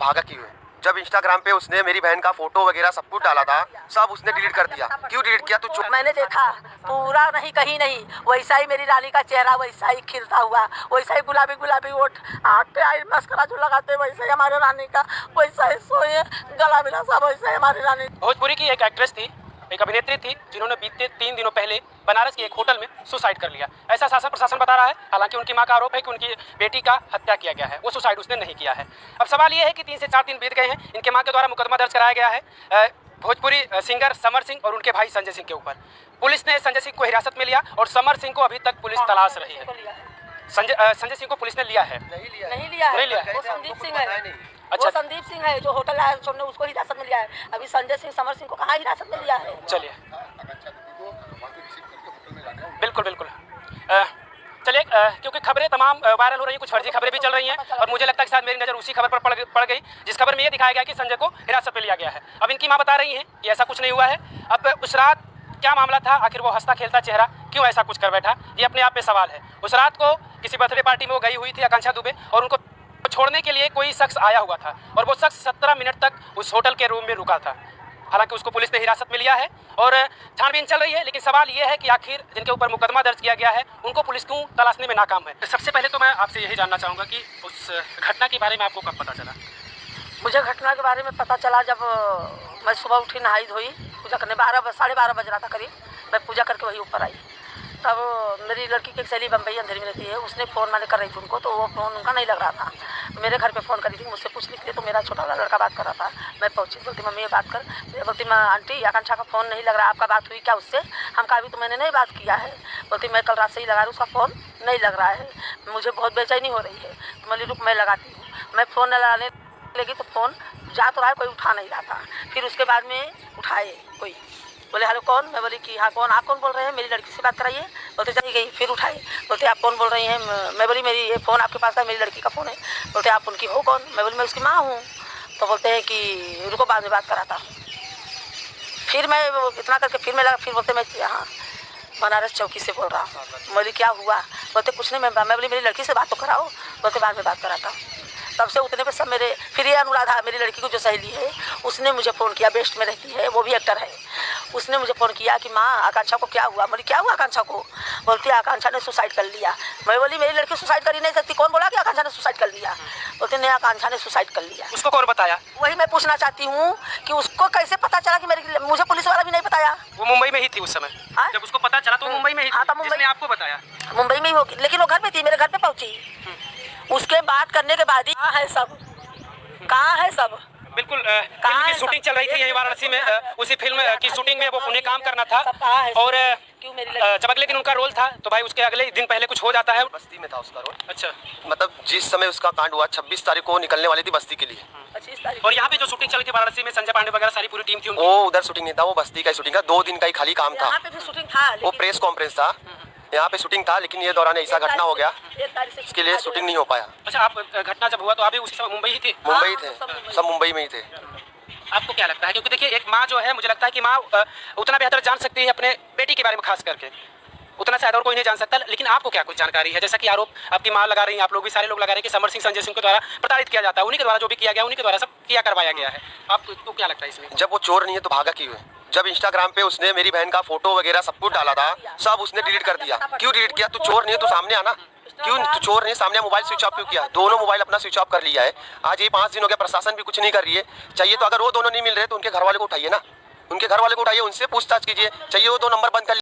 भागा क्यों है? जब इंस्टाग्राम पे उसने मेरी बहन का फोटो वगैरह सब कुछ डाला था, सब उसने डिलीट कर दिया। क्यों डिलीट किया? तू मैंने देखा पूरा नहीं, कहीं नहीं, वैसा ही मेरी रानी का चेहरा वैसा ही खिलता हुआ, वैसा ही गुलाबी गुलाबी ओठ, आँख पे आई मस्करा जो लगाते वैसे ही हमारे रानी का, वैसा ही सोए गला मिला सब वैसे ही हमारी रानी। भोजपुरी की एक एक्ट्रेस थी, एक अभिनेत्री थी, जिन्होंने बीते 3 दिनों पहले बनारस के एक होटल में सुसाइड कर लिया। ऐसा शासन प्रशासन बता रहा है। हालांकि उनकी मां का आरोप है कि उनकी बेटी का हत्या किया गया है, वो सुसाइड उसने नहीं किया है। अब सवाल ये है कि 3 से 4 दिन बीत गए हैं, इनके मां के द्वारा मुकदमा दर्ज कराया गया है भोजपुरी सिंगर समर सिंह और उनके भाई संजय सिंह के ऊपर। पुलिस ने संजय सिंह को हिरासत में लिया और समर सिंह को अभी तक पुलिस तलाश रही है। संजय सिंह को पुलिस ने लिया है? नहीं लिया है। वो संदीप सिंह है। अच्छा, वो संदीप सिंह है जो होटल है, हमने उसको हिरासत में लिया है। अभी संजय सिंह समर सिंह को कहाँ हिरासत में लिया है? चलिए, बिल्कुल बिल्कुल। चलिए, क्योंकि खबरें तमाम वायरल हो रही हैं, कुछ फर्जी खबरें भी चल रही हैं और मुझे लगता है कि शायद मेरी नज़र उसी खबर पर पड़ गई जिस खबर में ये दिखाया गया कि संजय को हिरासत में लिया गया है। अब इनकी मां बता रही हैं कि ऐसा कुछ नहीं हुआ है। अब उस रात क्या मामला था, आखिर वो हंसता खेलता चेहरा क्यों ऐसा कुछ कर बैठा, ये अपने आप में सवाल है। उस रात को किसी बर्थडे पार्टी में वो गई हुई थी आकांक्षा दुबे और उनको छोड़ने के लिए कोई शख्स आया हुआ था और वो शख्स 17 मिनट तक उस होटल के रूम में रुका था। हालांकि उसको पुलिस ने हिरासत में लिया है और छानबीन चल रही है, लेकिन सवाल ये है कि आखिर जिनके ऊपर मुकदमा दर्ज किया गया है उनको पुलिस क्यों तलाशने में नाकाम है। सबसे पहले तो मैं आपसे यही जानना चाहूँगा कि उस घटना के बारे में आपको कब पता चला? मुझे घटना के बारे में पता चला जब मैं सुबह उठी, नहाई धोई, पूजा करने 12-12:30 बज रहा था करीब, मैं पूजा करके वही ऊपर आई। तब मेरी लड़की की एक सहेली बम्बई अंधेरी में रहती है, उसने फ़ोन मैंने कर रही थी उनको, तो वो फ़ोन उनका नहीं लग रहा था। मेरे घर पे फ़ोन करी थी, मुझसे पूछने के लिए, तो मेरा छोटा वाला लड़का बात कर रहा था। मैं पहुंची, बोलती मम्मी ये बात कर, बोलती मैं आंटी आकांक्षा का फ़ोन नहीं लग रहा, आपका बात हुई क्या उससे? हम कहा अभी तो मैंने नहीं बात किया है। बोलती मैं कल रात से ही लगा रही हूँ, उसका फ़ोन नहीं लग रहा है, मुझे बहुत बेचैनी हो रही है। तो मैं रुक, मैं लगाती हूँ। मैं फ़ोन लगाने लगी तो फ़ोन जा तो रहा है, कोई उठा नहीं रहा था। फिर उसके बाद में उठाए कोई, बोले हेलो कौन? मैं बोली कि हाँ कौन, आप कौन बोल रहे हैं? मेरी लड़की से बात कराइए। बोलते चली गई, फिर उठाए, बोलते आप कौन बोल रही हैं? मैं बोली मेरी ये फ़ोन आपके पास है, मेरी लड़की का फ़ोन है। बोलते आप उनकी हो कौन? मैं बोली मैं उसकी माँ हूँ। तो बोलते हैं कि रुको बाद में बात कराता हूँ। फिर मैं इतना करके फिर मैं लगा, फिर बोलते मैं यहाँ बनारस चौकी से बोल रहा हूँ। मैं बोली क्या हुआ? बोलते कुछ नहीं, मैं बोली मेरी लड़की से बात तो कराओ। बोलते बाद में बात कराता हूँ। तब से उतने पे सब मेरे, फिर ये अनुराधा मेरी लड़की को जो सहेली है उसने मुझे फ़ोन किया, बेस्ट में रहती है, वो भी एक्टर है। उसने मुझे फ़ोन किया कि माँ आकांक्षा को क्या हुआ? बोली क्या हुआ आकांक्षा को? बोलती आकांक्षा ने सुसाइड कर लिया। मैं बोली मेरी लड़की सुसाइड कर ही नहीं सकती, कौन बोला कि आकांक्षा ने सुसाइड कर लिया? बोलते नहीं आकांक्षा ने सुसाइड कर लिया। उसको कौन बताया? वही मैं पूछना चाहती हूँ कि उसको कैसे पता चला कि मेरी, मुझे पुलिस वाला भी नहीं बताया। वो मुंबई में ही थी उस समय? जब उसको पता चला तो मुंबई में ही थी? हाँ, तो मुंबई, जिसने आपको बताया मुंबई में ही होगी, लेकिन वो घर पे थी, मेरे घर पे पहुँची। उसके बात करने के बाद ही कहाँ है सब, कहाँ है सब? बिल्कुल, फिल्म की शूटिंग चल रही थी यहीं वाराणसी में। उसी फिल्म की शूटिंग में वो उन्हें काम करना था और जब अगले दिन उनका रोल था तो भाई उसके अगले दिन पहले कुछ हो जाता है। बस्ती में था उसका रोल। अच्छा, मतलब जिस समय उसका कांड हुआ 26 तारीख को निकलने वाली थी बस्ती के लिए। 25 तारीख। और यहाँ पे जो शूटिंग चली थी वाराणसी में, संजय पांडे वगैरह सारी पूरी टीम थी उनकी। वो उधर शूटिंग नहीं था, वो बस्ती का ही शूटिंग था, 2 दिन का ही खाली काम था। यहाँ पे भी शूटिंग था, वो प्रेस कॉन्फ्रेंस था, यहाँ पे शूटिंग था, लेकिन ये दौरान ऐसा घटना हो गया इसके लिए शूटिंग नहीं हो पाया। अच्छा, आप घटना जब हुआ तो आप भी उसी समय मुंबई ही थे? मुंबई थे, सब मुंबई में ही थे। आपको क्या लगता है, क्योंकि देखिए एक माँ जो है, मुझे लगता है कि माँ उतना बेहतर जान सकती है अपने बेटी के बारे में, खास करके उतना शायद और कोई नहीं जान सकता। लेकिन आपको क्या कुछ जानकारी है? जैसा कि आरोप आपकी माँ लगा रही है, आप लोग भी सारे लोग लगा रहे हैं कि समर सिंह संजय सिंह के द्वारा प्रताड़ित किया जाता है, उन्हीं के द्वारा जो भी किया गया, उन्हीं के द्वारा सब किया करवाया गया है। आपको क्या लगता है इसमें? जब वो चोर नहीं है तो भागा क्यों है? जब इंस्टाग्राम पे उसने मेरी बहन का फोटो वगैरह सब कुछ डाला था, सब उसने डिलीट कर दिया। क्यों डिलीट किया? तू चोर नहीं है तो सामने आना। क्यों तू चोर नहीं, सामने मोबाइल स्विच ऑफ क्यों किया? दोनों मोबाइल अपना स्विच ऑफ कर लिया है। आज ये 5 दिन हो गया, प्रशासन भी कुछ नहीं कर रही है। चाहिए तो अगर वो दोनों नहीं मिल रहे तो उनके घर वाले को उठाइए ना, उनके घर वाले को उठाइए, उनसे पूछताछ कीजिए। चाहिए वो 2 नंबर बंद कर